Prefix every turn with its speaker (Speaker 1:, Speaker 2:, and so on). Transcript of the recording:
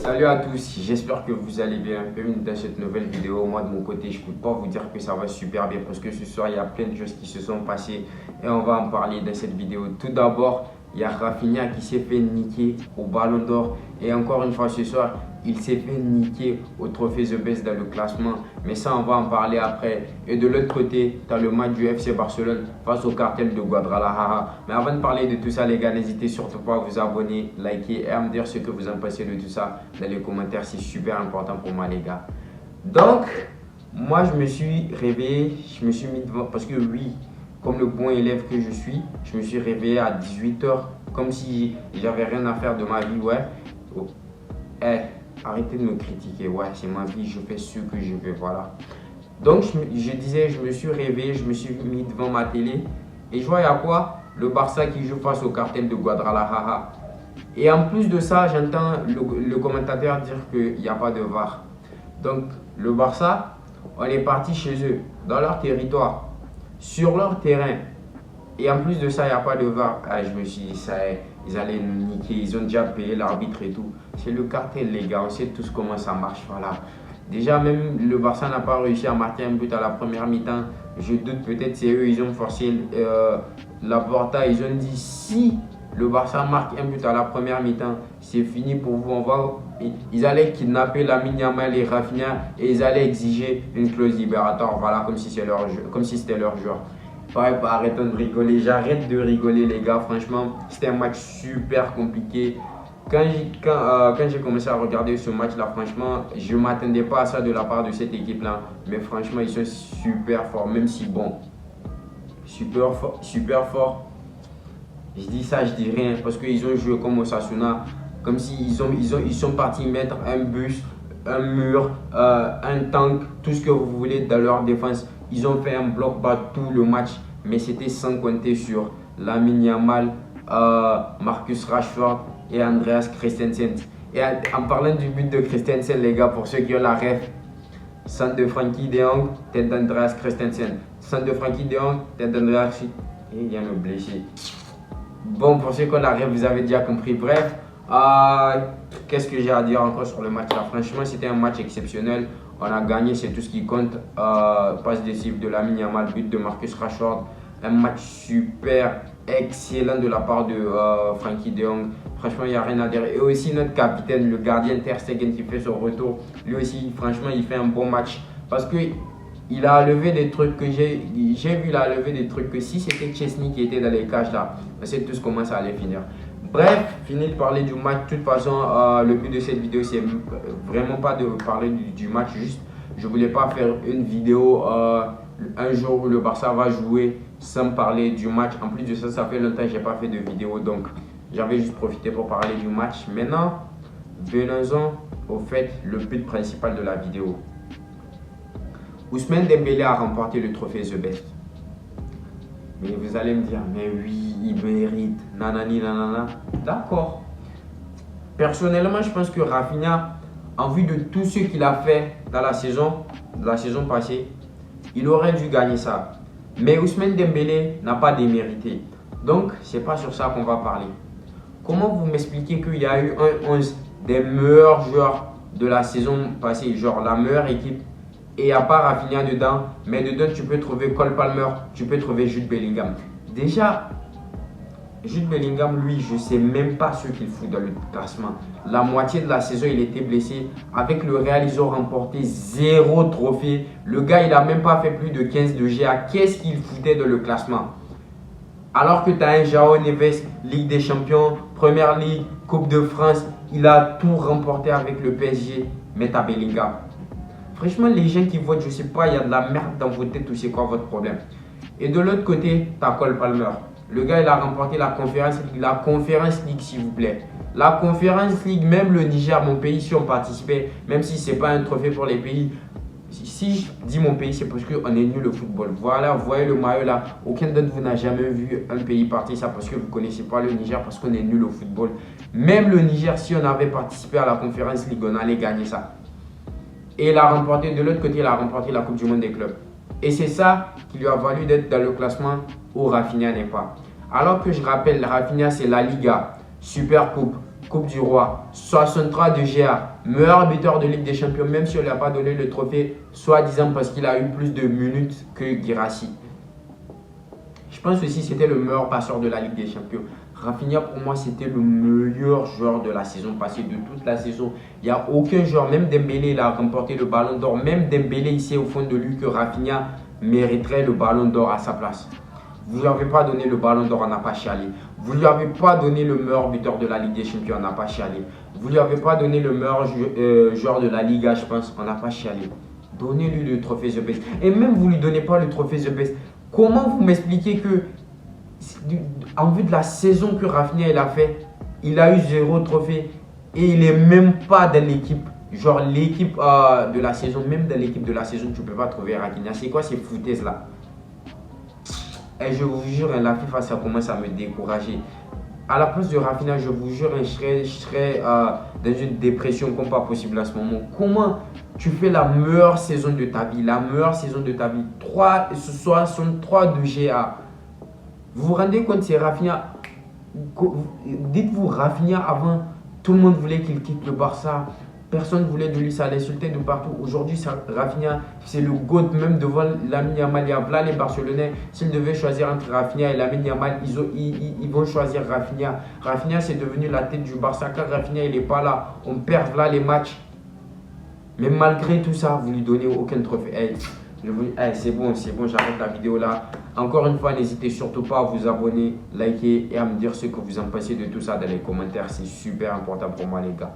Speaker 1: Salut à tous, j'espère que vous allez bien. Bienvenue dans cette nouvelle vidéo. Moi de mon côté, je ne peux pas vous dire que ça va super bien parce que ce soir, il y a plein de choses qui se sont passées et on va en parler dans cette vidéo. Tout d'abord, il y a Rafinha qui s'est fait niquer au Ballon d'Or et encore une fois ce soir, il s'est fait niquer au trophée The Best dans le classement. Mais ça, on va en parler après. Et de l'autre côté, tu as le match du FC Barcelone face au cartel de Guadalajara. Mais avant de parler de tout ça, les gars, n'hésitez surtout pas à vous abonner, liker et à me dire ce que vous en pensez de tout ça dans les commentaires. C'est super important pour moi, les gars. Donc, moi, je me suis réveillé, je me suis mis devant, parce que oui, comme le bon élève que je suis réveillé à 18 h, comme si j'avais rien à faire de ma vie, ouais. Oh. Arrêtez de me critiquer, ouais, c'est ma vie, je fais ce que je veux, voilà. Donc, je disais, je me suis réveillé, je me suis mis devant ma télé et je vois, il y a quoi? Le Barça qui joue face au cartel de Guadalajara. Et en plus de ça, j'entends le commentateur dire qu'il n'y a pas de VAR. Donc, le Barça, on est parti chez eux, dans leur territoire, sur leur terrain. Et en plus de ça, il n'y a pas de VAR. Ah, je me suis dit, ça y est, ils allaient nous niquer, ils ont déjà payé l'arbitre et tout. C'est le cartel, les gars, on sait tous comment ça marche, voilà. Déjà, même le Barça n'a pas réussi à marquer un but à la première mi-temps. Je doute peut-être c'est eux, ils ont forcé la Porta. Ils ont dit, si le Barça marque un but à la première mi-temps, c'est fini pour vous. Ils allaient kidnapper Lamine Yamal et Rafinha et ils allaient exiger une clause libératoire, voilà, comme si c'était leur joueur. Ouais, arrêtons de rigoler, j'arrête de rigoler les gars, franchement c'était un match super compliqué. Quand j'ai commencé à regarder ce match là, franchement je ne m'attendais pas à ça de la part de cette équipe là. Mais franchement ils sont super forts, même si bon, super fort. Je dis ça, je dis rien parce qu'ils ont joué comme Osasuna, comme s'ils ils sont partis mettre un bus, un mur, un tank, tout ce que vous voulez dans leur défense. Ils ont fait un bloc bas tout le match, mais c'était sans compter sur Lamine Yamal, Marcus Rashford et Andreas Christensen. Et en parlant du but de Christensen, les gars, pour ceux qui ont la ref, centre de Frenkie de Jong, tête d'Andreas Christensen. Centre de Frenkie de Jong, tête d'Andreas. Et il vient me blesser. Bon, pour ceux qui ont la ref, vous avez déjà compris. Bref, qu'est-ce que j'ai à dire encore sur le match là? Franchement, c'était un match exceptionnel. On a gagné, c'est tout ce qui compte. Passe décisive de Lamine Yamal, but de Marcus Rashford. Un match super excellent de la part de Frenkie de Jong. Franchement, il n'y a rien à dire. Et aussi notre capitaine, le gardien Ter Stegen qui fait son retour. Lui aussi, franchement, il fait un bon match. Parce que il a levé des trucs que j'ai vu, il a levé des trucs que si c'était Chesney qui était dans les cages là, on sait tous comment ça allait finir. Bref, fini de parler du match. De toute façon, le but de cette vidéo, c'est vraiment pas de parler du match. Juste, je voulais pas faire une vidéo un jour où le Barça va jouer sans parler du match. En plus de ça, ça fait longtemps que j'ai pas fait de vidéo. Donc, j'avais juste profité pour parler du match. Maintenant, venons-en au fait, le but principal de la vidéo. Ousmane Dembélé a remporté le trophée The Best. Mais vous allez me dire, mais oui, il mérite, nanani, nanana. D'accord. Personnellement, je pense que Rafinha, en vue de tout ce qu'il a fait dans la saison passée, il aurait dû gagner ça. Mais Ousmane Dembélé n'a pas démérité. Donc, c'est pas sur ça qu'on va parler. Comment vous m'expliquez qu'il y a eu un 11 des meilleurs joueurs de la saison passée, genre la meilleure équipe, et il n'y a pas Rafinha dedans, mais dedans tu peux trouver Cole Palmer, tu peux trouver Jude Bellingham. Déjà, Jude Bellingham, lui, je ne sais même pas ce qu'il fout dans le classement. La moitié de la saison, il était blessé. Avec le Real, ils ont remporté 0 trophée. Le gars, il n'a même pas fait plus de 15 de GA. Qu'est-ce qu'il foutait dans le classement? Alors que tu as un João Neves, Ligue des Champions, Première Ligue, Coupe de France, il a tout remporté avec le PSG, mais tu as Bellingham. Franchement, les gens qui votent, je ne sais pas, il y a de la merde dans vos têtes ou c'est quoi votre problème. Et de l'autre côté, tu as Cole Palmer. Le gars, il a remporté la Conference League, s'il vous plaît. La Conference League, même le Niger, mon pays, si on participait, même si ce n'est pas un trophée pour les pays. Si je dis mon pays, c'est parce qu'on est nul au football. Voilà, vous voyez le maillot là. Aucun d'entre vous n'a jamais vu un pays partir ça parce que vous ne connaissez pas le Niger, parce qu'on est nul au football. Même le Niger, si on avait participé à la Conference League, on allait gagner ça. Et il a remporté, de l'autre côté, il a remporté la Coupe du Monde des clubs. Et c'est ça qui lui a valu d'être dans le classement où Rafinha n'est pas. Alors que je rappelle, Rafinha, c'est la Liga, Super Coupe, Coupe du Roi, 63 de GA, meilleur buteur de Ligue des Champions, même si on ne lui a pas donné le trophée, soi-disant parce qu'il a eu plus de minutes que Guirassy. Je pense aussi que c'était le meilleur passeur de la Ligue des Champions. Rafinha, pour moi, c'était le meilleur joueur de la saison passée, de toute la saison. Il n'y a aucun joueur, même Dembélé, il a remporté le ballon d'or. Même Dembélé, il sait au fond de lui que Rafinha mériterait le ballon d'or à sa place. Vous ne lui avez pas donné le ballon d'or, on n'a pas chialé. Vous ne lui avez pas donné le meilleur buteur de la Ligue des Champions, on n'a pas chialé. Vous ne lui avez pas donné le meilleur joueur de la Liga, je pense, on n'a pas chialé. Donnez-lui le trophée The Best. Et même vous ne lui donnez pas le trophée The Best. Comment vous m'expliquez que, en vue de la saison que Rafinha il a fait, il a eu 0 trophée et il n'est même pas dans l'équipe. Genre l'équipe de la saison, même dans l'équipe de la saison, tu ne peux pas trouver Rafinha. C'est quoi ces foutaises là? Et je vous jure, la FIFA, ça commence à me décourager. À la place de Rafinha, je vous jure, je serais dans une dépression comme pas possible à ce moment. Comment tu fais la meilleure saison de ta vie, la meilleure saison de ta vie, 63 de GA. Vous vous rendez compte, c'est Rafinha. Dites-vous, Rafinha, avant, tout le monde voulait qu'il quitte le Barça. Personne ne voulait de lui, ça l'insultait de partout. Aujourd'hui, Rafinha, c'est le GOAT même devant Lamine Yamal. Il y a là les Barcelonais. S'ils devaient choisir entre Rafinha et Lamine Yamal, ils vont choisir Rafinha. Rafinha, c'est devenu la tête du Barça. Quand Rafinha il n'est pas là, on perd là les matchs. Mais malgré tout ça, vous ne lui donnez aucun trophée. Hey, c'est bon, j'arrête la vidéo là. Encore une fois, n'hésitez surtout pas à vous abonner, liker et à me dire ce que vous en pensez de tout ça dans les commentaires. C'est super important pour moi les gars.